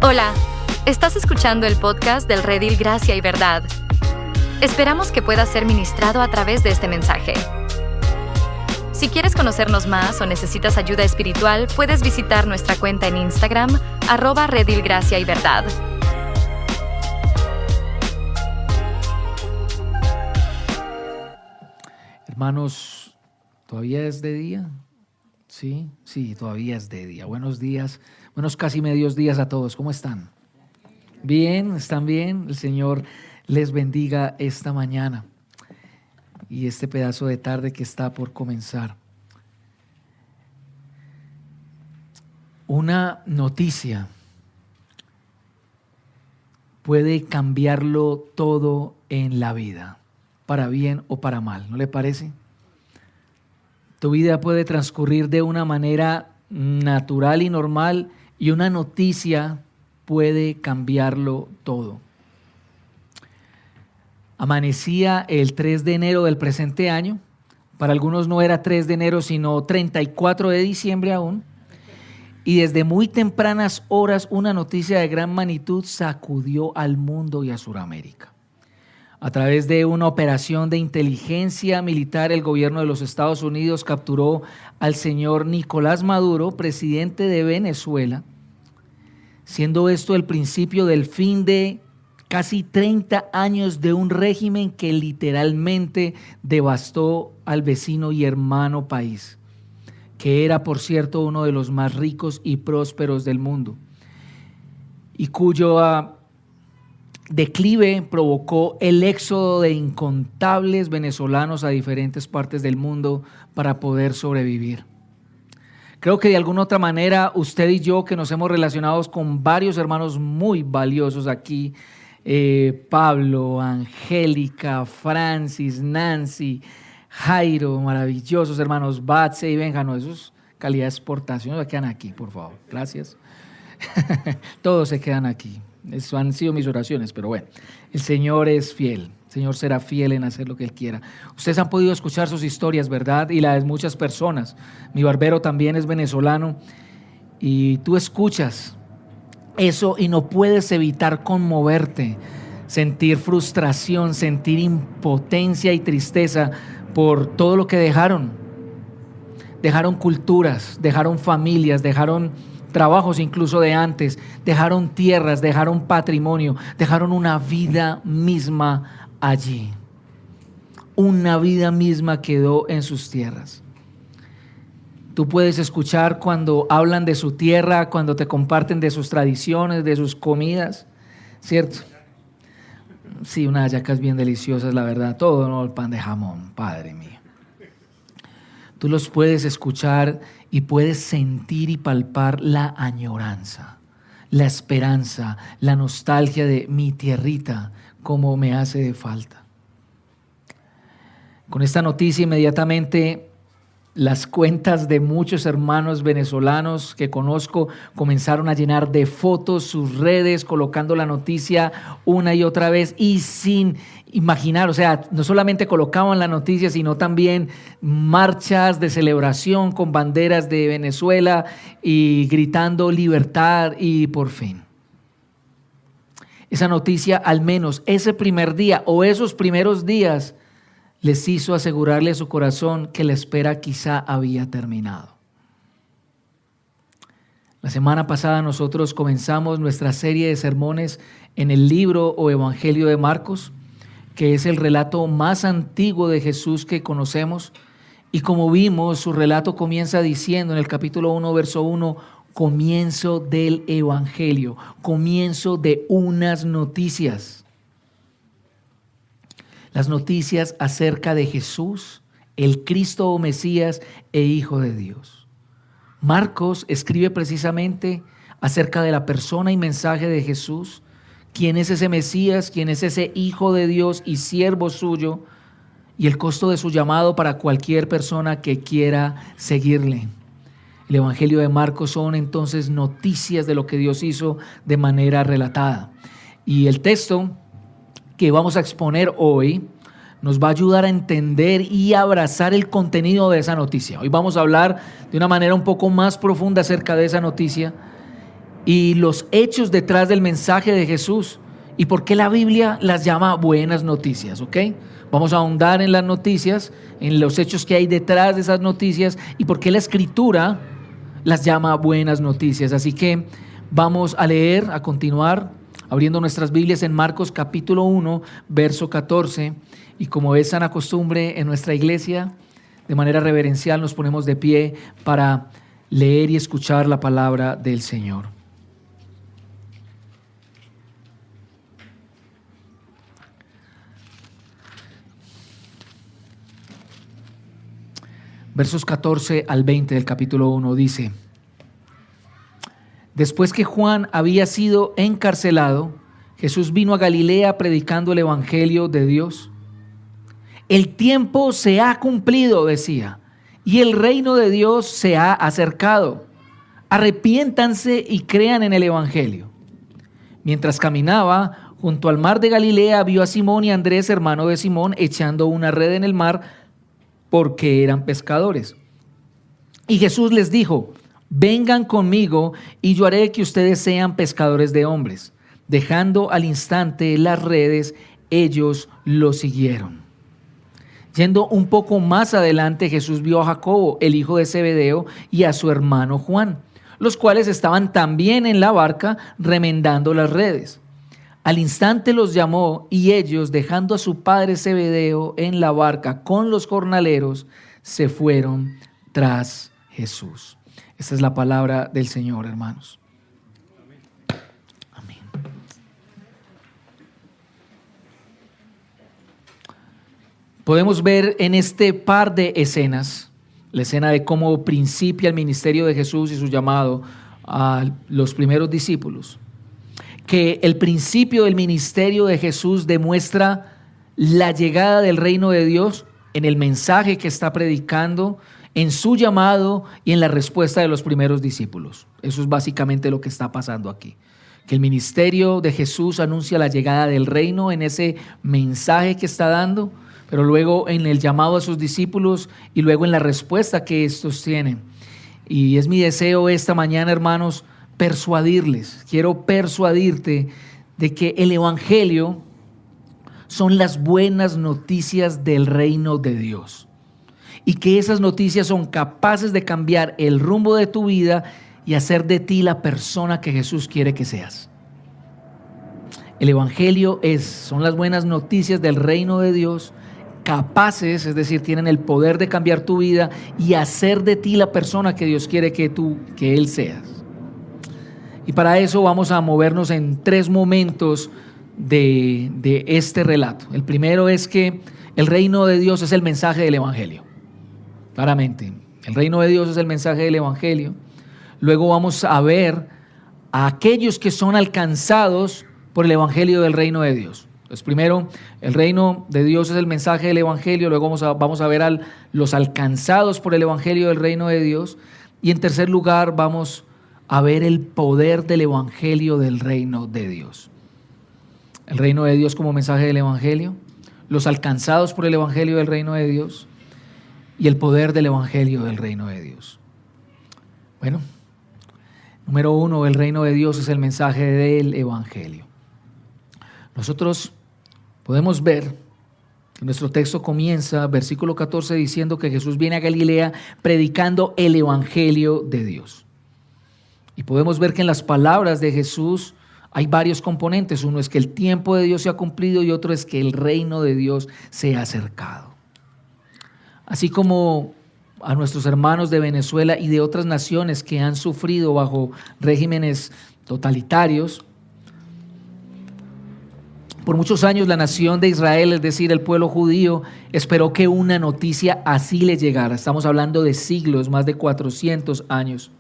Hola, estás escuchando el podcast del Redil Gracia y Verdad. Esperamos que puedas ser ministrado a través de este mensaje. Si quieres conocernos más o necesitas ayuda espiritual, puedes visitar nuestra cuenta en Instagram, @Redil Gracia y Verdad. Hermanos, ¿todavía es de día? Sí, todavía es de día. Buenos días, buenos casi medios días a todos. ¿Cómo están? Bien, ¿están bien? El Señor les bendiga esta mañana y este pedazo de tarde que está por comenzar. Una noticia puede cambiarlo todo en la vida, para bien o para mal, ¿no le parece? Tu vida puede transcurrir de una manera natural y normal y una noticia puede cambiarlo todo. Amanecía el 3 de enero del presente año. Para algunos no era 3 de enero, sino 34 de diciembre aún. Y desde muy tempranas horas una noticia de gran magnitud sacudió al mundo y a Sudamérica. A través de una operación de inteligencia militar, el gobierno de los Estados Unidos capturó al señor Nicolás Maduro, presidente de Venezuela, siendo esto el principio del fin de casi 30 años de un régimen que literalmente devastó al vecino y hermano país, que era, por cierto, uno de los más ricos y prósperos del mundo, y cuyo declive provocó el éxodo de incontables venezolanos a diferentes partes del mundo para poder sobrevivir. Creo que de alguna otra manera usted y yo, que nos hemos relacionado con varios hermanos muy valiosos aquí, Pablo, Angélica, Francis, Nancy, Jairo, maravillosos hermanos, Batse y Benjano, esos calidad de exportación, se quedan aquí, por favor, gracias. Todos se quedan aquí. Eso han sido mis oraciones, pero bueno, el Señor es fiel, el Señor será fiel en hacer lo que Él quiera. Ustedes han podido escuchar sus historias, ¿verdad? Y las de muchas personas. Mi barbero también es venezolano y tú escuchas eso y no puedes evitar conmoverte, sentir frustración, sentir impotencia y tristeza por todo lo que dejaron. Dejaron culturas, dejaron familias, dejaron trabajos incluso de antes, dejaron tierras, dejaron patrimonio, dejaron una vida misma allí. Una vida misma quedó en sus tierras. Tú puedes escuchar cuando hablan de su tierra, cuando te comparten de sus tradiciones, de sus comidas, ¿cierto? Sí, unas hallacas bien deliciosas, la verdad, todo, ¿no? El pan de jamón, Padre mío. Tú los puedes escuchar y puedes sentir y palpar la añoranza, la esperanza, la nostalgia de mi tierrita, como me hace falta. Con esta noticia inmediatamente las cuentas de muchos hermanos venezolanos que conozco comenzaron a llenar de fotos sus redes, colocando la noticia una y otra vez y sin imaginar, o sea, no solamente colocaban la noticia, sino también marchas de celebración con banderas de Venezuela y gritando libertad y por fin. Esa noticia, al menos ese primer día o esos primeros días, les hizo asegurarle a su corazón que la espera quizá había terminado. La semana pasada nosotros comenzamos nuestra serie de sermones en el libro o Evangelio de Marcos, que es el relato más antiguo de Jesús que conocemos. Y como vimos, su relato comienza diciendo en el capítulo 1, verso 1, comienzo del Evangelio, comienzo de unas noticias. Las noticias acerca de Jesús, el Cristo o Mesías e Hijo de Dios. Marcos escribe precisamente acerca de la persona y mensaje de Jesús, quién es ese Mesías, quién es ese Hijo de Dios y siervo suyo, y el costo de su llamado para cualquier persona que quiera seguirle. El Evangelio de Marcos son entonces noticias de lo que Dios hizo de manera relatada. Y el texto que vamos a exponer hoy nos va a ayudar a entender y abrazar el contenido de esa noticia. Hoy vamos a hablar de una manera un poco más profunda acerca de esa noticia y los hechos detrás del mensaje de Jesús y por qué la Biblia las llama buenas noticias, ¿ok? Vamos a ahondar en las noticias, en los hechos que hay detrás de esas noticias y por qué la Escritura las llama buenas noticias. Así que vamos a leer, a continuar, abriendo nuestras Biblias en Marcos capítulo 1, verso 14. Y como es sana costumbre en nuestra iglesia, de manera reverencial nos ponemos de pie para leer y escuchar la palabra del Señor. Versos 14 al 20 del capítulo 1 dice: Después que Juan había sido encarcelado, Jesús vino a Galilea predicando el evangelio de Dios. El tiempo se ha cumplido, decía, y el reino de Dios se ha acercado. Arrepiéntanse y crean en el evangelio. Mientras caminaba junto al mar de Galilea, vio a Simón y a Andrés, hermano de Simón, echando una red en el mar porque eran pescadores. Y Jesús les dijo: vengan conmigo y yo haré que ustedes sean pescadores de hombres. Dejando al instante las redes, ellos lo siguieron. Yendo un poco más adelante, Jesús vio a Jacobo, el hijo de Zebedeo, y a su hermano Juan, los cuales estaban también en la barca remendando las redes. Al instante los llamó y ellos, dejando a su padre Zebedeo en la barca con los jornaleros, se fueron tras Jesús. Esta es la palabra del Señor, hermanos. Amén. Podemos ver en este par de escenas, la escena de cómo principia el ministerio de Jesús y su llamado a los primeros discípulos, que el principio del ministerio de Jesús demuestra la llegada del reino de Dios en el mensaje que está predicando, en su llamado y en la respuesta de los primeros discípulos. Eso es básicamente lo que está pasando aquí. Que el ministerio de Jesús anuncia la llegada del reino en ese mensaje que está dando, pero luego en el llamado a sus discípulos y luego en la respuesta que estos tienen. Y es mi deseo esta mañana, hermanos, quiero persuadirte de que el evangelio son las buenas noticias del reino de Dios y que esas noticias son capaces de cambiar el rumbo de tu vida y hacer de ti la persona que Jesús quiere que seas. El evangelio son las buenas noticias del reino de Dios, capaces, es decir, tienen el poder de cambiar tu vida y hacer de ti la persona que Dios quiere que Él seas. Y para eso vamos a movernos en tres momentos de este relato. El primero es que el reino de Dios es el mensaje del evangelio. Claramente, el reino de Dios es el mensaje del evangelio. Luego vamos a ver a aquellos que son alcanzados por el evangelio del reino de Dios. Entonces, primero, el reino de Dios es el mensaje del evangelio. Luego vamos a ver a los alcanzados por el evangelio del reino de Dios. Y en tercer lugar, vamos a ver el poder del evangelio del reino de Dios. El reino de Dios como mensaje del evangelio, los alcanzados por el evangelio del reino de Dios y el poder del evangelio del reino de Dios. Bueno, número uno, el reino de Dios es el mensaje del evangelio. Nosotros podemos ver que nuestro texto comienza, versículo 14, diciendo que Jesús viene a Galilea predicando el evangelio de Dios. Y podemos ver que en las palabras de Jesús hay varios componentes. Uno es que el tiempo de Dios se ha cumplido y otro es que el reino de Dios se ha acercado. Así como a nuestros hermanos de Venezuela y de otras naciones que han sufrido bajo regímenes totalitarios, por muchos años la nación de Israel, es decir, el pueblo judío, esperó que una noticia así le llegara. Estamos hablando de siglos, más de 400 años.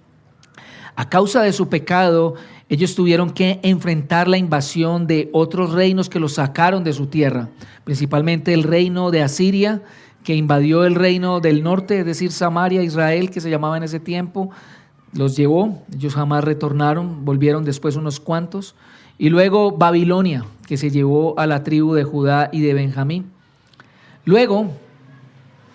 A causa de su pecado, ellos tuvieron que enfrentar la invasión de otros reinos que los sacaron de su tierra, principalmente el reino de Asiria, que invadió el reino del norte, es decir, Samaria, Israel, que se llamaba en ese tiempo, los llevó, ellos jamás retornaron, volvieron después unos cuantos, y luego Babilonia, que se llevó a la tribu de Judá y de Benjamín. Luego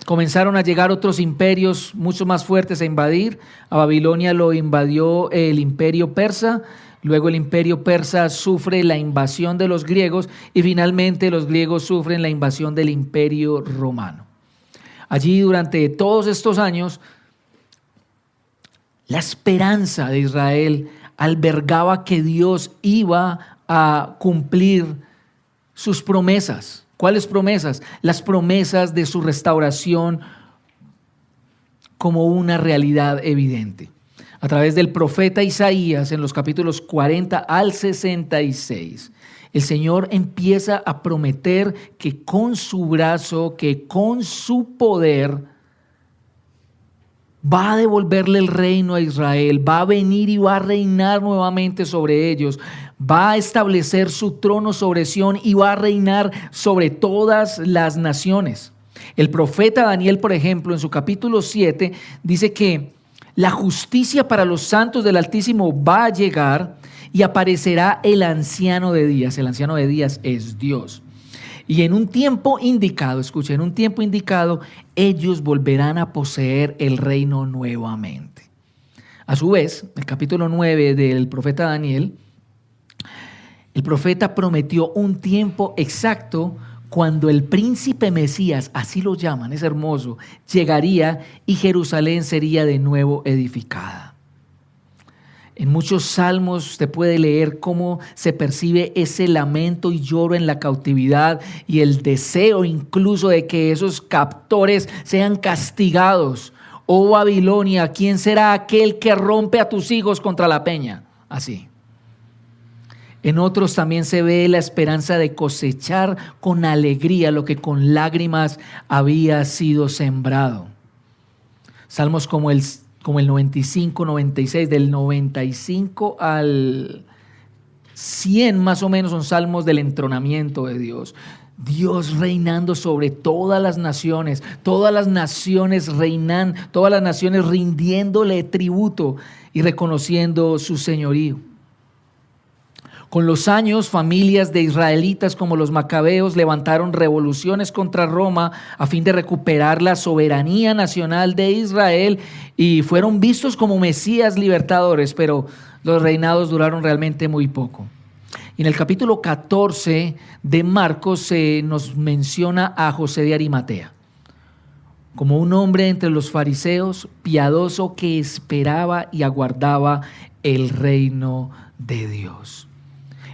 comenzaron a llegar otros imperios mucho más fuertes a invadir. A Babilonia lo invadió el imperio persa, luego el imperio persa sufre la invasión de los griegos y finalmente los griegos sufren la invasión del imperio romano. Allí durante todos estos años, la esperanza de Israel albergaba que Dios iba a cumplir sus promesas. ¿Cuáles promesas? Las promesas de su restauración como una realidad evidente. A través del profeta Isaías, en los capítulos 40 al 66, el Señor empieza a prometer que con su brazo, que con su poder, va a devolverle el reino a Israel, va a venir y va a reinar nuevamente sobre ellos, va a establecer su trono sobre Sión y va a reinar sobre todas las naciones. El profeta Daniel, por ejemplo, en su capítulo 7, dice que la justicia para los santos del Altísimo va a llegar y aparecerá el anciano de días. El anciano de días es Dios. Y en un tiempo indicado, escuchen, en un tiempo indicado, ellos volverán a poseer el reino nuevamente. A su vez, el capítulo 9 del profeta Daniel, el profeta prometió un tiempo exacto cuando el príncipe Mesías, así lo llaman, es hermoso, llegaría y Jerusalén sería de nuevo edificada. En muchos salmos usted puede leer cómo se percibe ese lamento y lloro en la cautividad y el deseo incluso de que esos captores sean castigados. Oh Babilonia, ¿quién será aquel que rompe a tus hijos contra la peña? Así. En otros también se ve la esperanza de cosechar con alegría lo que con lágrimas había sido sembrado. Salmos como el 95, 96, del 95 al 100 más o menos son salmos del entronamiento de Dios. Dios reinando sobre todas las naciones reinan, todas las naciones rindiéndole tributo y reconociendo su señorío. Con los años, familias de israelitas como los macabeos levantaron revoluciones contra Roma a fin de recuperar la soberanía nacional de Israel y fueron vistos como mesías libertadores, pero los reinados duraron realmente muy poco. Y en el capítulo 14 de Marcos se nos menciona a José de Arimatea como un hombre entre los fariseos piadoso que esperaba y aguardaba el reino de Dios.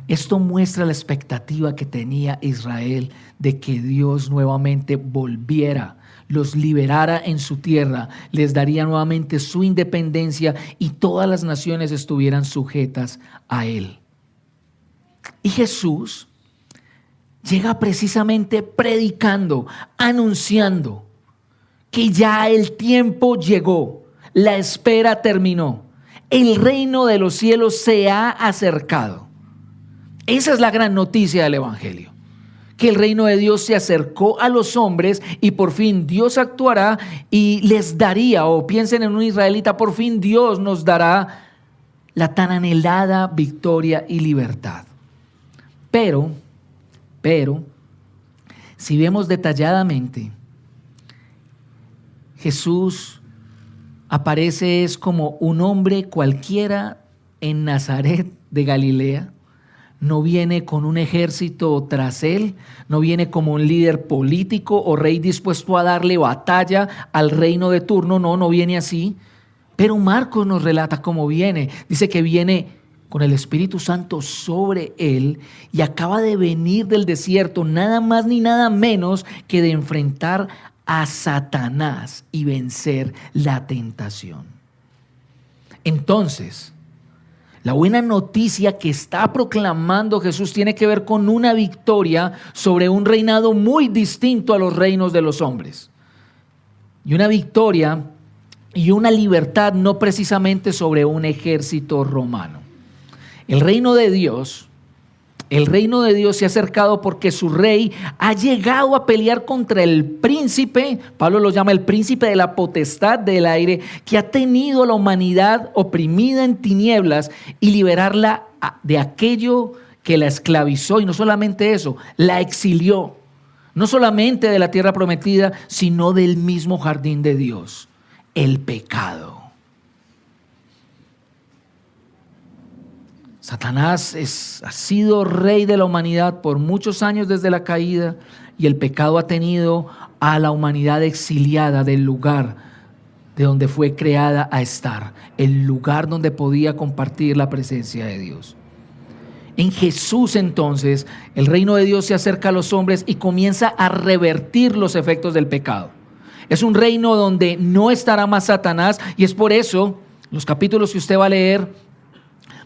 Esto muestra la expectativa que tenía Israel de que Dios nuevamente volviera, los liberara en su tierra, les daría nuevamente su independencia y todas las naciones estuvieran sujetas a Él. Y Jesús llega precisamente predicando, anunciando que ya el tiempo llegó, la espera terminó, el reino de los cielos se ha acercado. Esa es la gran noticia del Evangelio, que el reino de Dios se acercó a los hombres y por fin Dios actuará y les daría, o piensen en un israelita, por fin Dios nos dará la tan anhelada victoria y libertad. Pero, si vemos detalladamente, Jesús aparece es como un hombre cualquiera en Nazaret de Galilea. No viene con un ejército tras él, no viene como un líder político o rey dispuesto a darle batalla al reino de turno, no viene así. Pero Marcos nos relata cómo viene. Dice que viene con el Espíritu Santo sobre él y acaba de venir del desierto, nada más ni nada menos que de enfrentar a Satanás y vencer la tentación. Entonces, la buena noticia que está proclamando Jesús tiene que ver con una victoria sobre un reinado muy distinto a los reinos de los hombres. Y una victoria y una libertad no precisamente sobre un ejército romano. El reino de Dios se ha acercado porque su rey ha llegado a pelear contra el príncipe, Pablo lo llama el príncipe de la potestad del aire, que ha tenido a la humanidad oprimida en tinieblas y liberarla de aquello que la esclavizó. Y no solamente eso, la exilió, no solamente de la tierra prometida, sino del mismo jardín de Dios, el pecado. Satanás ha sido rey de la humanidad por muchos años desde la caída, y el pecado ha tenido a la humanidad exiliada del lugar de donde fue creada a estar, el lugar donde podía compartir la presencia de Dios. En Jesús, entonces, el reino de Dios se acerca a los hombres y comienza a revertir los efectos del pecado. Es un reino donde no estará más Satanás, y es por eso los capítulos que usted va a leer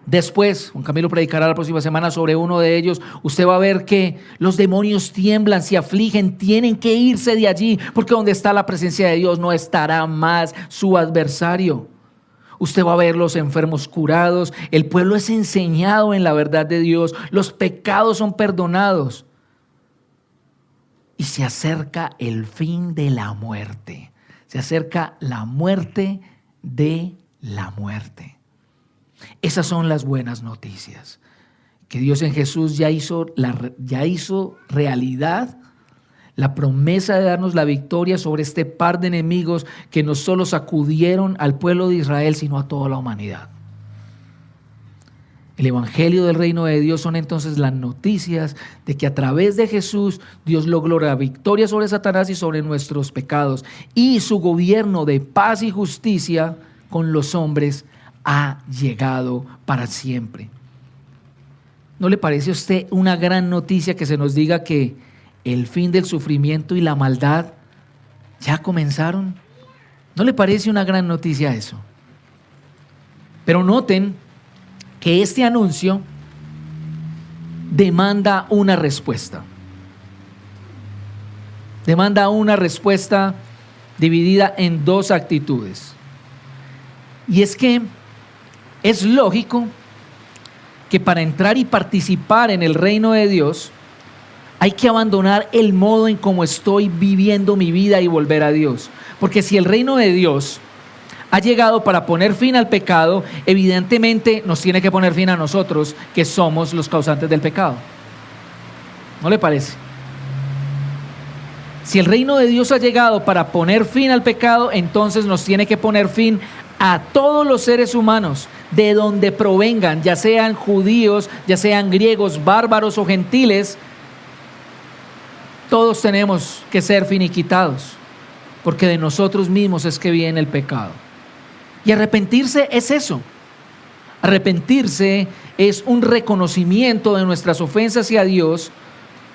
después, Juan Camilo predicará la próxima semana sobre uno de ellos, usted va a ver que los demonios tiemblan, se afligen, tienen que irse de allí, porque donde está la presencia de Dios no estará más su adversario. Usted va a ver los enfermos curados, el pueblo es enseñado en la verdad de Dios, los pecados son perdonados. Y se acerca el fin de la muerte, se acerca la muerte de la muerte. Esas son las buenas noticias, que Dios en Jesús ya hizo realidad la promesa de darnos la victoria sobre este par de enemigos que no solo sacudieron al pueblo de Israel, sino a toda la humanidad. El evangelio del reino de Dios son entonces las noticias de que a través de Jesús Dios logró la victoria sobre Satanás y sobre nuestros pecados, y su gobierno de paz y justicia con los hombres ha llegado para siempre. ¿No le parece a usted una gran noticia que se nos diga que el fin del sufrimiento y la maldad ya comenzaron? ¿No le parece una gran noticia eso? Pero noten que este anuncio demanda una respuesta. Demanda una respuesta dividida en dos actitudes. Y es que es lógico que para entrar y participar en el reino de Dios hay que abandonar el modo en cómo estoy viviendo mi vida y volver a Dios. Porque si el reino de Dios ha llegado para poner fin al pecado, evidentemente nos tiene que poner fin a nosotros, que somos los causantes del pecado. ¿No le parece? Si el reino de Dios ha llegado para poner fin al pecado, entonces nos tiene que poner fin a todos los seres humanos, de donde provengan, ya sean judíos, ya sean griegos, bárbaros o gentiles. Todos tenemos que ser finiquitados, porque de nosotros mismos es que viene el pecado. Y arrepentirse es eso. Arrepentirse es un reconocimiento de nuestras ofensas hacia Dios,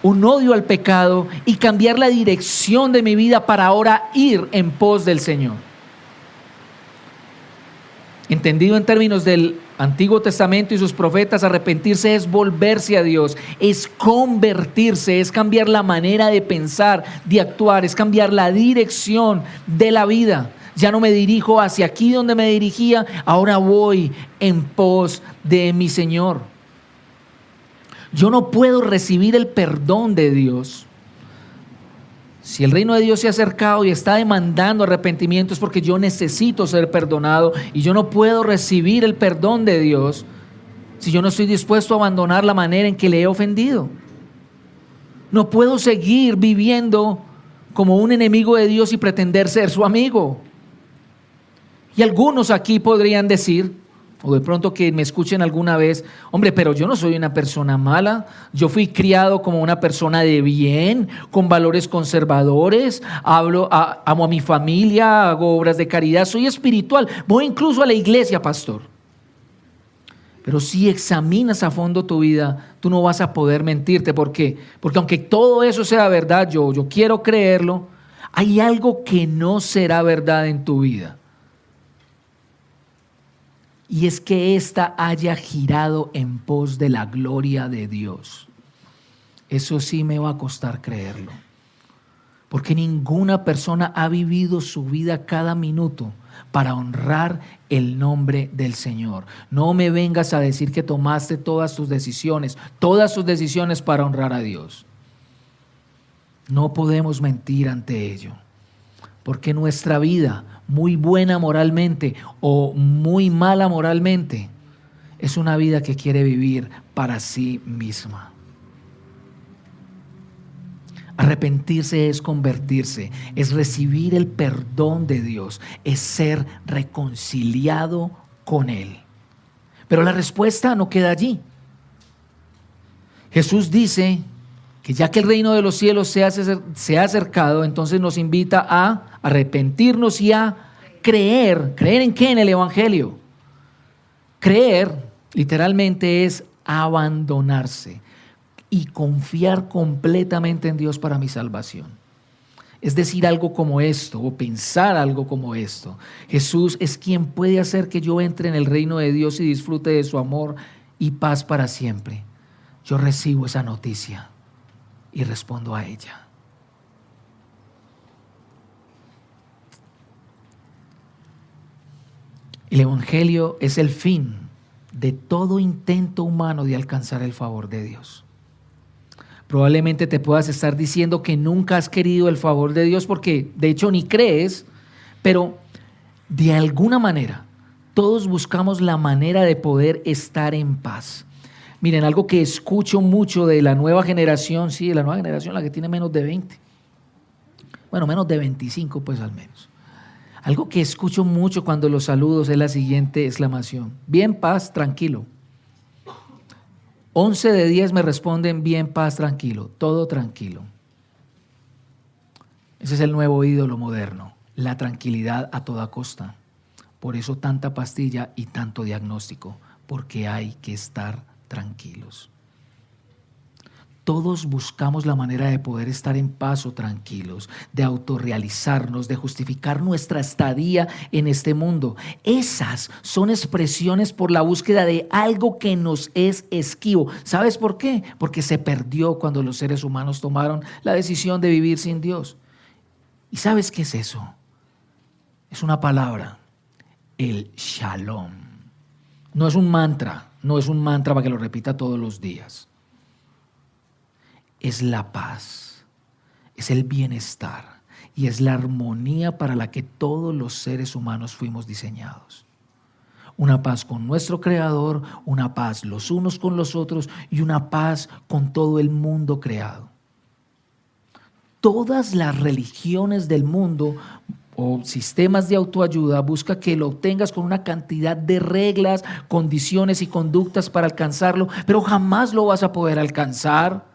un odio al pecado, y cambiar la dirección de mi vida para ahora ir en pos del Señor. Entendido en términos del Antiguo Testamento y sus profetas, arrepentirse es volverse a Dios, es convertirse, es cambiar la manera de pensar, de actuar, es cambiar la dirección de la vida. Ya no me dirijo hacia aquí donde me dirigía, ahora voy en pos de mi Señor. Yo no puedo recibir el perdón de Dios. Si el reino de Dios se ha acercado y está demandando arrepentimiento, es porque yo necesito ser perdonado, y yo no puedo recibir el perdón de Dios si yo no estoy dispuesto a abandonar la manera en que le he ofendido. No puedo seguir viviendo como un enemigo de Dios y pretender ser su amigo. Y algunos aquí podrían decir, o de pronto que me escuchen alguna vez: hombre, pero yo no soy una persona mala, yo fui criado como una persona de bien, con valores conservadores, amo a mi familia, hago obras de caridad, soy espiritual, voy incluso a la iglesia, pastor. Pero si examinas a fondo tu vida, tú no vas a poder mentirte. ¿Por qué? Porque aunque todo eso sea verdad, yo quiero creerlo, hay algo que no será verdad en tu vida. Y es que ésta haya girado en pos de la gloria de Dios. Eso sí me va a costar creerlo. Porque ninguna persona ha vivido su vida cada minuto para honrar el nombre del Señor. No me vengas a decir que tomaste todas tus decisiones para honrar a Dios. No podemos mentir ante ello. Porque nuestra vida, muy buena moralmente o muy mala moralmente, es una vida que quiere vivir para sí misma. Arrepentirse es convertirse, es recibir el perdón de Dios, es ser reconciliado con Él. Pero la respuesta no queda allí. Jesús dice que ya que el reino de los cielos se ha acercado, entonces nos invita a arrepentirnos y a creer. ¿Creer en qué? En el Evangelio. Creer literalmente es abandonarse y confiar completamente en Dios para mi salvación. Es decir algo como esto, o pensar algo como esto: Jesús es quien puede hacer que yo entre en el reino de Dios y disfrute de su amor y paz para siempre. Yo recibo esa noticia y respondo a ella. El Evangelio es el fin de todo intento humano de alcanzar el favor de Dios. Probablemente te puedas estar diciendo que nunca has querido el favor de Dios porque de hecho ni crees, pero de alguna manera todos buscamos la manera de poder estar en paz. Miren, algo que escucho mucho de la nueva generación, sí, de la nueva generación, la que tiene menos de 20. Bueno, menos de 25 pues al menos. Algo que escucho mucho cuando los saludos es la siguiente exclamación: bien, paz, tranquilo. 11 de 10 me responden bien, paz, tranquilo, todo tranquilo. Ese es el nuevo ídolo moderno, la tranquilidad a toda costa. Por eso tanta pastilla y tanto diagnóstico, porque hay que estar tranquilos. Todos buscamos la manera de poder estar en paz o tranquilos, de autorrealizarnos, de justificar nuestra estadía en este mundo. Esas son expresiones por la búsqueda de algo que nos es esquivo. ¿Sabes por qué? Porque se perdió cuando los seres humanos tomaron la decisión de vivir sin Dios. ¿Y sabes qué es eso? Es una palabra, el shalom. No es un mantra para que lo repita todos los días. Es la paz, es el bienestar y es la armonía para la que todos los seres humanos fuimos diseñados. Una paz con nuestro Creador, una paz los unos con los otros y una paz con todo el mundo creado. Todas las religiones del mundo o sistemas de autoayuda busca que lo obtengas con una cantidad de reglas, condiciones y conductas para alcanzarlo, pero jamás lo vas a poder alcanzar.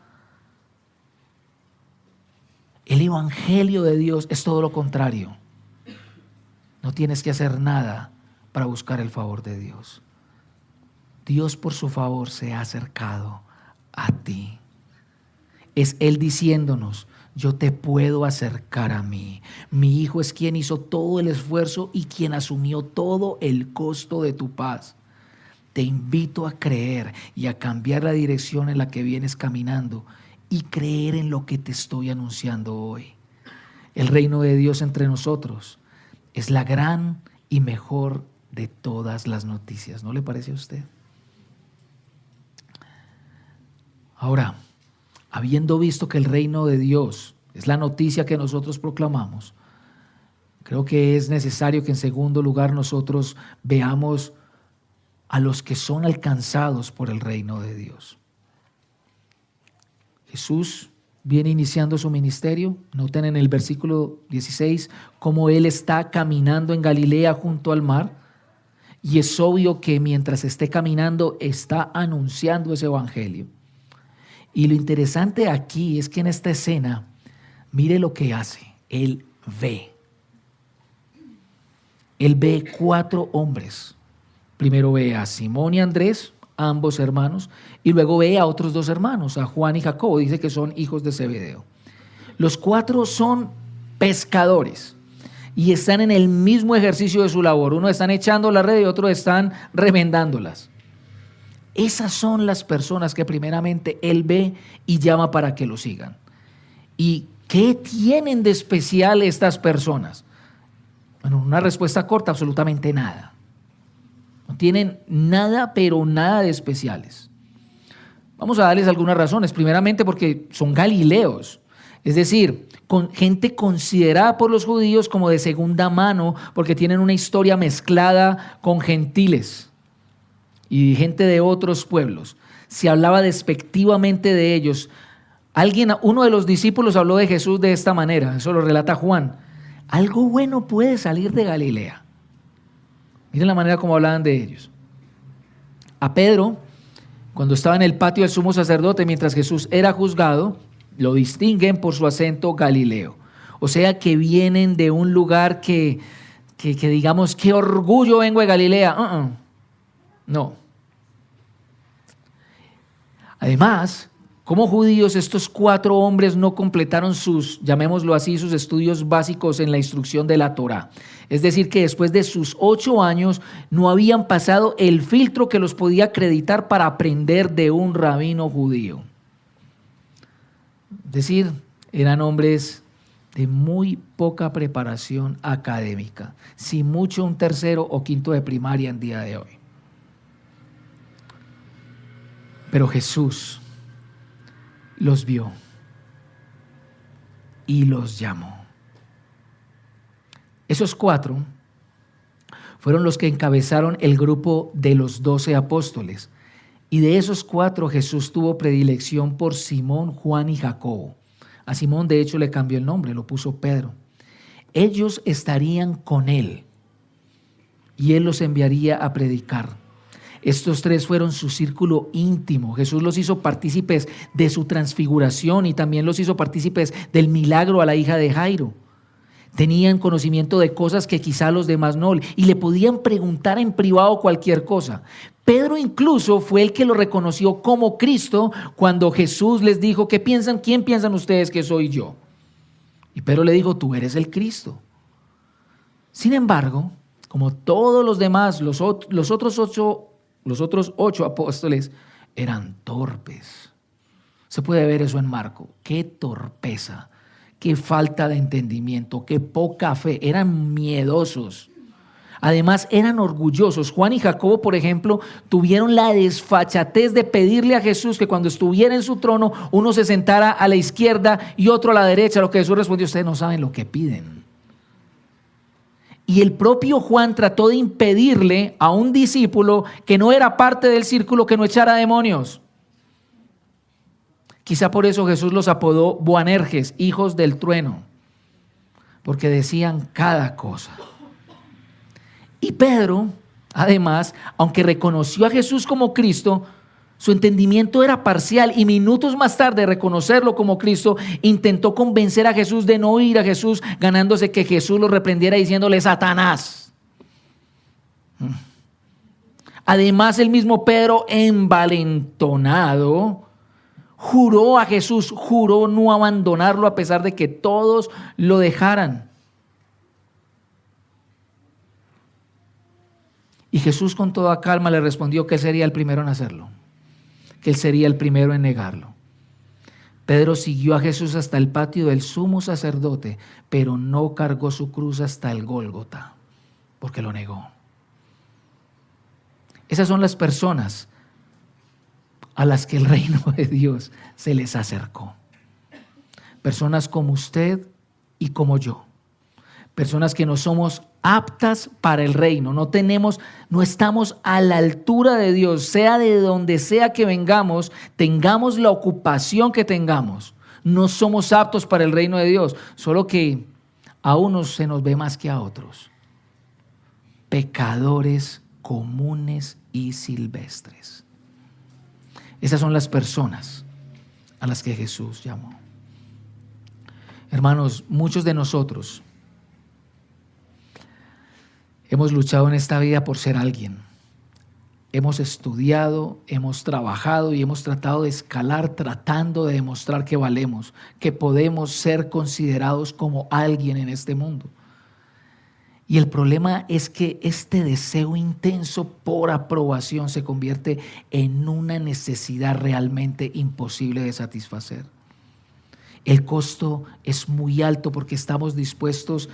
El Evangelio de Dios es todo lo contrario. No tienes que hacer nada para buscar el favor de Dios. Dios por su favor se ha acercado a ti. Es Él diciéndonos: yo te puedo acercar a mí. Mi Hijo es quien hizo todo el esfuerzo y quien asumió todo el costo de tu paz. Te invito a creer y a cambiar la dirección en la que vienes caminando y creer en lo que te estoy anunciando hoy. El reino de Dios entre nosotros es la gran y mejor de todas las noticias. ¿No le parece a usted? Ahora, habiendo visto que el reino de Dios es la noticia que nosotros proclamamos, creo que es necesario que en segundo lugar nosotros veamos a los que son alcanzados por el reino de Dios. Jesús viene iniciando su ministerio. Noten en el versículo 16 cómo Él está caminando en Galilea junto al mar. Y es obvio que mientras esté caminando está anunciando ese evangelio. Y lo interesante aquí es que en esta escena, mire lo que hace. Él ve 4 hombres. Primero ve a Simón y Andrés, ambos hermanos, y luego ve a otros 2 hermanos, a Juan y Jacobo. Dice que son hijos de Zebedeo. Los 4 son pescadores y están en el mismo ejercicio de su labor. Uno están echando la red y otros están remendándolas. Esas son las personas que primeramente Él ve y llama para que lo sigan. ¿Y qué tienen de especial estas personas? Bueno, una respuesta corta: absolutamente nada. No tienen nada, pero nada de especiales. Vamos a darles algunas razones. Primeramente porque son galileos, es decir, con gente considerada por los judíos como de segunda mano, porque tienen una historia mezclada con gentiles y gente de otros pueblos. Se hablaba despectivamente de ellos. Uno de los discípulos habló de Jesús de esta manera, eso lo relata Juan: algo bueno puede salir de Galilea. Miren la manera como hablaban de ellos. A Pedro, cuando estaba en el patio del sumo sacerdote mientras Jesús era juzgado, lo distinguen por su acento galileo. O sea que vienen de un lugar que digamos, qué orgullo vengo de Galilea. No. Además, como judíos, estos 4 hombres no completaron sus, llamémoslo así, sus estudios básicos en la instrucción de la Torá. Es decir, que después de sus 8 años no habían pasado el filtro que los podía acreditar para aprender de un rabino judío. Es decir, eran hombres de muy poca preparación académica, si mucho un 3º o 5º de primaria en día de hoy. Pero Jesús los vio y los llamó. Esos 4 fueron los que encabezaron el grupo de los 12 apóstoles. Y de esos 4 Jesús tuvo predilección por Simón, Juan y Jacobo. A Simón, de hecho, le cambió el nombre, lo puso Pedro. Ellos estarían con él y él los enviaría a predicar. Estos 3 fueron su círculo íntimo. Jesús los hizo partícipes de su transfiguración y también los hizo partícipes del milagro a la hija de Jairo. Tenían conocimiento de cosas que quizá los demás no, y le podían preguntar en privado cualquier cosa. Pedro incluso fue el que lo reconoció como Cristo cuando Jesús les dijo, ¿qué piensan? ¿Quién piensan ustedes que soy yo? Y Pedro le dijo, tú eres el Cristo. Sin embargo, como todos los demás, los otros ocho apóstoles eran torpes. Se puede ver eso en Marco. Qué torpeza, qué falta de entendimiento, qué poca fe. Eran miedosos. Además, eran orgullosos. Juan y Jacobo, por ejemplo, tuvieron la desfachatez de pedirle a Jesús que cuando estuviera en su trono, uno se sentara a la izquierda y otro a la derecha. A lo que Jesús respondió, ustedes no saben lo que piden. Y el propio Juan trató de impedirle a un discípulo que no era parte del círculo que no echara demonios. Quizá por eso Jesús los apodó Boanerges, hijos del trueno, porque decían cada cosa. Y Pedro, además, aunque reconoció a Jesús como Cristo, su entendimiento era parcial y minutos más tarde de reconocerlo como Cristo, intentó convencer a Jesús de no ir a Jesús, ganándose que Jesús lo reprendiera diciéndole Satanás. Además, el mismo Pedro, envalentonado, juró a Jesús, juró no abandonarlo a pesar de que todos lo dejaran. Y Jesús con toda calma le respondió que él sería el primero en hacerlo, que él sería el primero en negarlo. Pedro siguió a Jesús hasta el patio del sumo sacerdote, pero no cargó su cruz hasta el Gólgota, porque lo negó. Esas son las personas a las que el reino de Dios se les acercó. Personas como usted y como yo. Personas que no somos aptas para el reino, no estamos a la altura de Dios, sea de donde sea que vengamos, tengamos la ocupación que tengamos, no somos aptos para el reino de Dios, solo que a unos se nos ve más que a otros. Pecadores comunes y silvestres. Esas son las personas a las que Jesús llamó. Hermanos, muchos de nosotros hemos luchado en esta vida por ser alguien. Hemos estudiado, hemos trabajado y hemos tratado de escalar, tratando de demostrar que valemos, que podemos ser considerados como alguien en este mundo. Y el problema es que este deseo intenso por aprobación se convierte en una necesidad realmente imposible de satisfacer. El costo es muy alto porque estamos dispuestos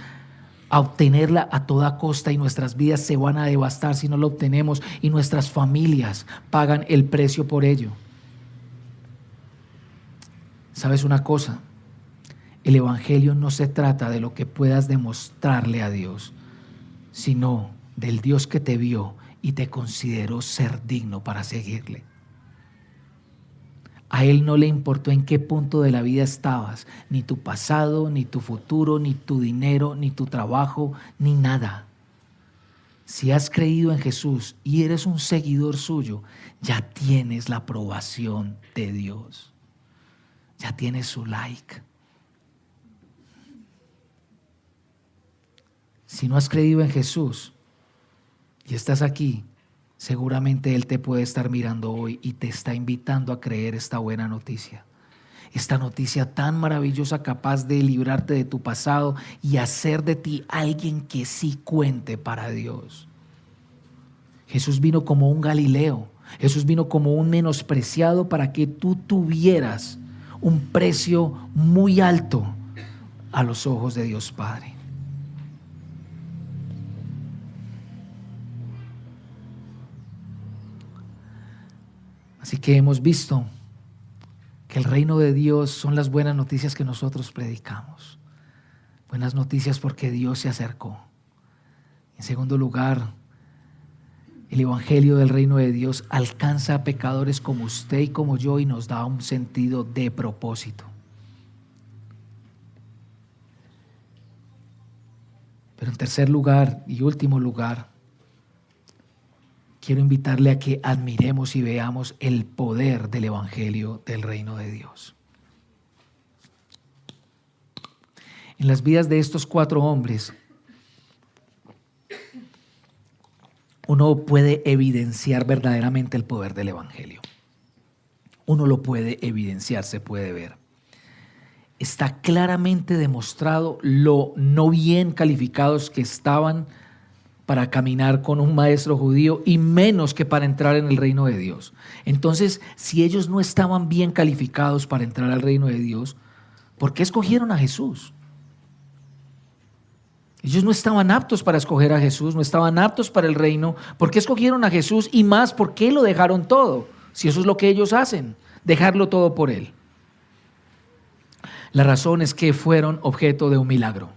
a obtenerla a toda costa y nuestras vidas se van a devastar si no la obtenemos y nuestras familias pagan el precio por ello. ¿Sabes una cosa? El evangelio no se trata de lo que puedas demostrarle a Dios, sino del Dios que te vio y te consideró ser digno para seguirle. A Él no le importó en qué punto de la vida estabas, ni tu pasado, ni tu futuro, ni tu dinero, ni tu trabajo, ni nada. Si has creído en Jesús y eres un seguidor suyo, ya tienes la aprobación de Dios. Ya tienes su like. Si no has creído en Jesús y estás aquí, seguramente Él te puede estar mirando hoy y te está invitando a creer esta buena noticia. Esta noticia tan maravillosa, capaz de librarte de tu pasado y hacer de ti alguien que sí cuente para Dios. Jesús vino como un Galileo. Jesús vino como un menospreciado para que tú tuvieras un precio muy alto a los ojos de Dios Padre. Así que hemos visto que el reino de Dios son las buenas noticias que nosotros predicamos. Buenas noticias porque Dios se acercó. En segundo lugar, el evangelio del reino de Dios alcanza a pecadores como usted y como yo y nos da un sentido de propósito. Pero en tercer lugar y último lugar, quiero invitarle a que admiremos y veamos el poder del evangelio del reino de Dios. En las vidas de estos 4 hombres, uno puede evidenciar verdaderamente el poder del evangelio. Uno lo puede evidenciar, se puede ver. Está claramente demostrado lo no bien calificados que estaban para caminar con un maestro judío y menos que para entrar en el reino de Dios. Entonces, si ellos no estaban bien calificados para entrar al reino de Dios, ¿por qué escogieron a Jesús? Ellos no estaban aptos para escoger a Jesús, no estaban aptos para el reino. ¿Por qué escogieron a Jesús? Y más, ¿por qué lo dejaron todo? Si eso es lo que ellos hacen, dejarlo todo por Él. La razón es que fueron objeto de un milagro.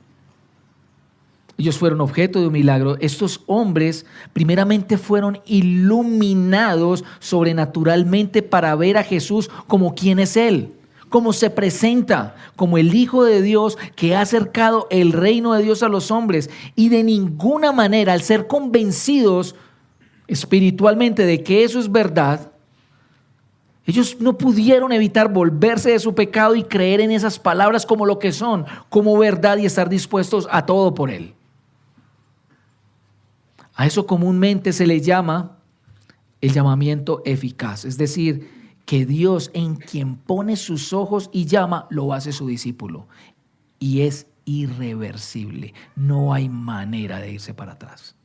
Ellos fueron objeto de un milagro. Estos hombres primeramente fueron iluminados sobrenaturalmente para ver a Jesús como quien es Él, como se presenta, como el Hijo de Dios que ha acercado el reino de Dios a los hombres. Y de ninguna manera, al ser convencidos espiritualmente de que eso es verdad, ellos no pudieron evitar volverse de su pecado y creer en esas palabras como lo que son, como verdad, y estar dispuestos a todo por Él. A eso comúnmente se le llama el llamamiento eficaz, es decir, que Dios en quien pone sus ojos y llama, lo hace su discípulo. Y es irreversible, no hay manera de irse para atrás.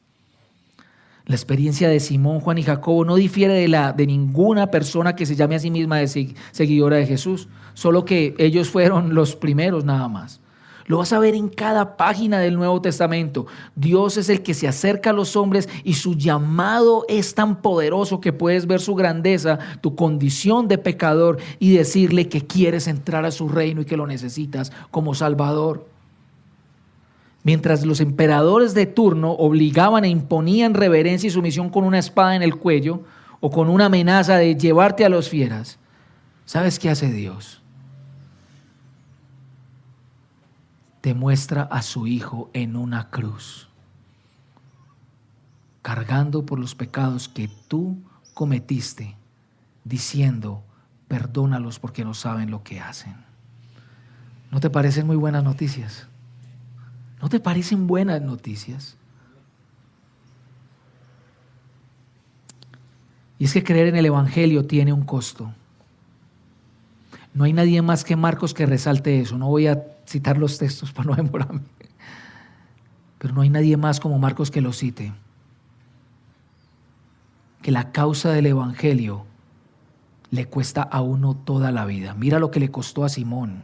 La experiencia de Simón, Juan y Jacobo no difiere de ninguna persona que se llame a sí misma de seguidora de Jesús, solo que ellos fueron los primeros nada más. Lo vas a ver en cada página del Nuevo Testamento. Dios es el que se acerca a los hombres y su llamado es tan poderoso que puedes ver su grandeza, tu condición de pecador y decirle que quieres entrar a su reino y que lo necesitas como Salvador. Mientras los emperadores de turno obligaban e imponían reverencia y sumisión con una espada en el cuello o con una amenaza de llevarte a los fieras, ¿sabes qué hace Dios? Demuestra a su Hijo en una cruz, cargando por los pecados que tú cometiste, diciendo, perdónalos porque no saben lo que hacen. ¿No te parecen muy buenas noticias? ¿No te parecen buenas noticias? Y es que creer en el Evangelio tiene un costo. No hay nadie más que Marcos que resalte eso. No voy a citar los textos para no demorarme. Pero no hay nadie más como Marcos que lo cite. Que la causa del Evangelio le cuesta a uno toda la vida. Mira lo que le costó a Simón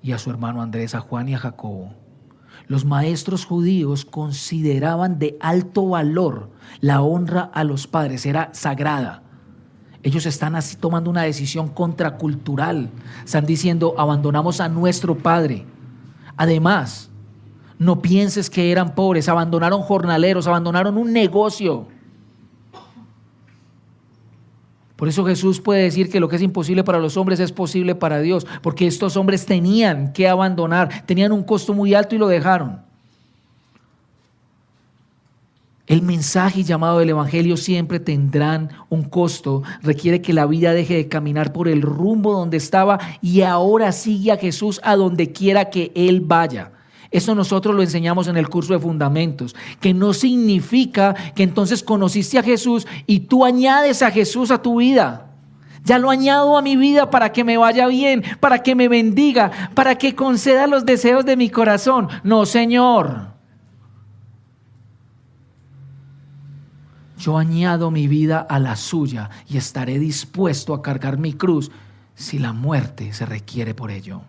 y a su hermano Andrés, a Juan y a Jacobo. Los maestros judíos consideraban de alto valor la honra a los padres, era sagrada. Ellos están así tomando una decisión contracultural. Están diciendo, abandonamos a nuestro padre. Además, no pienses que eran pobres, abandonaron jornaleros, abandonaron un negocio. Por eso Jesús puede decir que lo que es imposible para los hombres es posible para Dios, porque estos hombres tenían que abandonar, tenían un costo muy alto y lo dejaron. El mensaje y llamado del Evangelio siempre tendrán un costo. Requiere que la vida deje de caminar por el rumbo donde estaba y ahora sigue a Jesús a donde quiera que Él vaya. Eso nosotros lo enseñamos en el curso de Fundamentos, que no significa que entonces conociste a Jesús y tú añades a Jesús a tu vida. Ya lo añado a mi vida para que me vaya bien, para que me bendiga, para que conceda los deseos de mi corazón. No, Señor. Yo añado mi vida a la suya y estaré dispuesto a cargar mi cruz si la muerte se requiere por ello.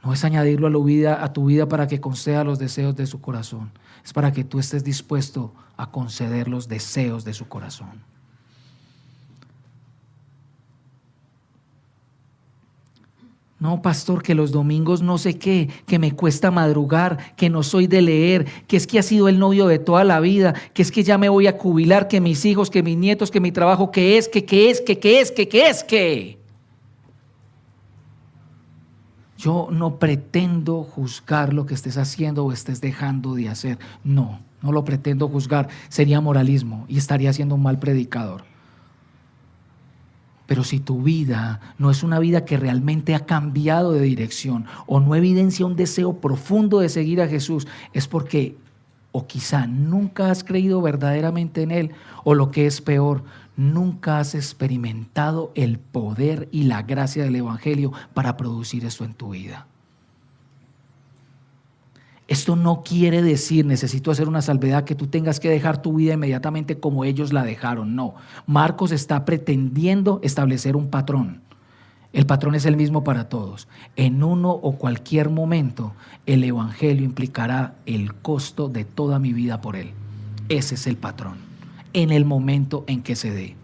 No es añadirlo a tu vida para que conceda los deseos de su corazón. Es para que tú estés dispuesto a conceder los deseos de su corazón. No, pastor, que los domingos no sé qué, que me cuesta madrugar, que no soy de leer, que es que ha sido el novio de toda la vida, que es que ya me voy a jubilar, que mis hijos, que mis nietos, que mi trabajo, que es. Yo no pretendo juzgar lo que estés haciendo o estés dejando de hacer. No lo pretendo juzgar. Sería moralismo y estaría siendo un mal predicador. Pero si tu vida no es una vida que realmente ha cambiado de dirección o no evidencia un deseo profundo de seguir a Jesús, es porque o quizá nunca has creído verdaderamente en Él, o lo que es peor, nunca has experimentado el poder y la gracia del Evangelio para producir esto en tu vida. Esto no quiere decir, necesito hacer una salvedad, que tú tengas que dejar tu vida inmediatamente como ellos la dejaron. No, Marcos está pretendiendo establecer un patrón. El patrón es el mismo para todos. En uno o cualquier momento, el Evangelio implicará el costo de toda mi vida por él. Ese es el patrón, en el momento en que se dé.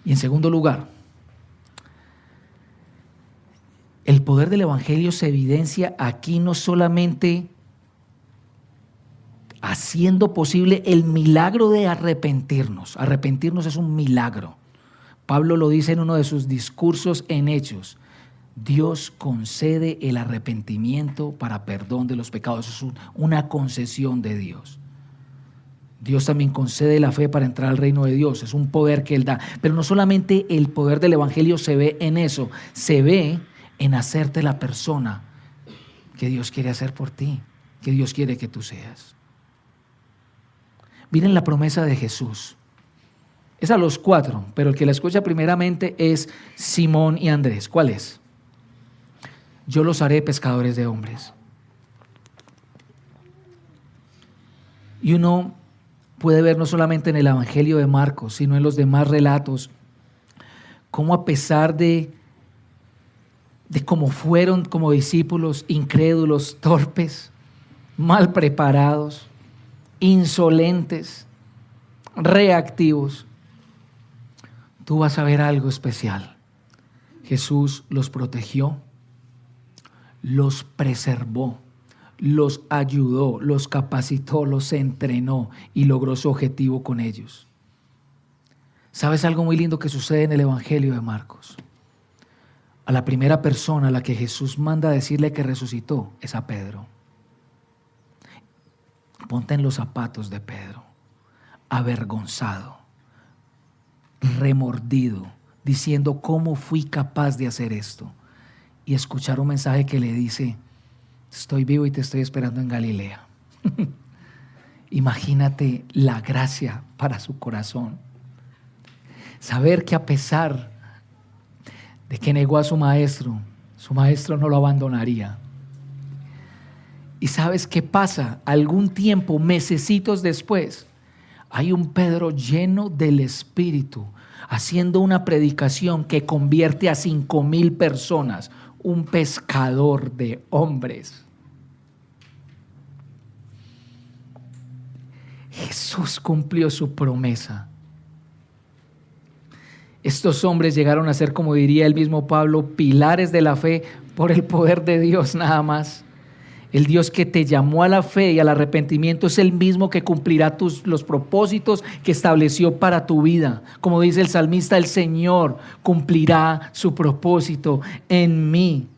Y en segundo lugar, el poder del Evangelio se evidencia aquí no solamente haciendo posible el milagro de arrepentirnos. Arrepentirnos es un milagro. Pablo lo dice en uno de sus discursos en Hechos. Dios concede el arrepentimiento para perdón de los pecados. Es una concesión de Dios. Dios también concede la fe para entrar al reino de Dios. Es un poder que Él da. Pero no solamente el poder del Evangelio se ve en eso, se ve en hacerte la persona que Dios quiere hacer por ti, que Dios quiere que tú seas. Miren la promesa de Jesús. Es a los 4, pero el que la escucha primeramente es Simón y Andrés. ¿Cuál es? Yo los haré pescadores de hombres. Y uno puede ver no solamente en el Evangelio de Marcos, sino en los demás relatos, cómo a pesar de cómo fueron como discípulos incrédulos, torpes, mal preparados, insolentes, reactivos, tú vas a ver algo especial. Jesús los protegió, los preservó, los ayudó, los capacitó, los entrenó y logró su objetivo con ellos. ¿Sabes algo muy lindo que sucede en el Evangelio de Marcos? A la primera persona a la que Jesús manda a decirle que resucitó es a Pedro. Ponte en los zapatos de Pedro, avergonzado, remordido, diciendo cómo fui capaz de hacer esto, y escuchar un mensaje que le dice: estoy vivo y te estoy esperando en Galilea. Imagínate la gracia para su corazón. Saber que a pesar de que negó a su maestro no lo abandonaría. ¿Y sabes qué pasa? Algún tiempo, mesecitos después, hay un Pedro lleno del Espíritu, haciendo una predicación que convierte a 5,000 personas, un pescador de hombres. Jesús cumplió su promesa. Estos hombres llegaron a ser, como diría el mismo Pablo, pilares de la fe por el poder de Dios nada más. El Dios que te llamó a la fe y al arrepentimiento es el mismo que cumplirá los propósitos que estableció para tu vida. Como dice el salmista, el Señor cumplirá su propósito en mí.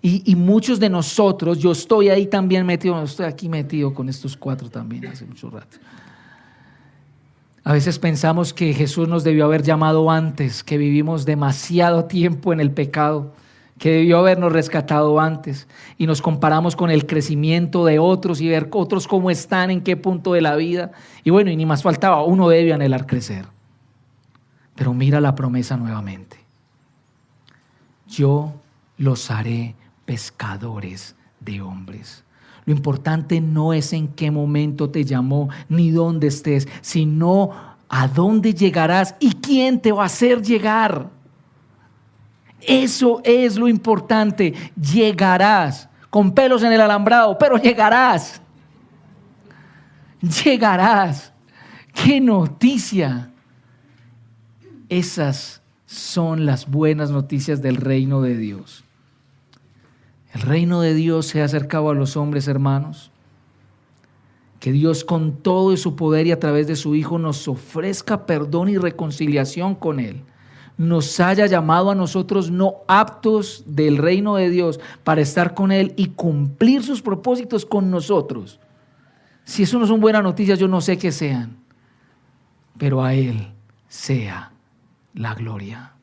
Y muchos de nosotros, yo estoy ahí también metido, estoy aquí metido con estos 4 también hace mucho rato. A veces pensamos que Jesús nos debió haber llamado antes, que vivimos demasiado tiempo en el pecado, que debió habernos rescatado antes, y nos comparamos con el crecimiento de otros y ver otros cómo están, en qué punto de la vida. Y bueno, y ni más faltaba, uno debe anhelar crecer. Pero mira la promesa nuevamente. Yo los haré pescadores de hombres. Lo importante no es en qué momento te llamó ni dónde estés, sino a dónde llegarás y quién te va a hacer llegar. Eso es lo importante. Llegarás con pelos en el alambrado, pero llegarás. Llegarás. ¡Qué noticia! Esas son las buenas noticias del reino de Dios. El reino de Dios se ha acercado a los hombres, hermanos. Que Dios con todo su poder y a través de su Hijo nos ofrezca perdón y reconciliación con Él. Nos haya llamado a nosotros no aptos del reino de Dios para estar con Él y cumplir sus propósitos con nosotros. Si eso no son buenas noticias, yo no sé qué sean. Pero a Él sea la gloria.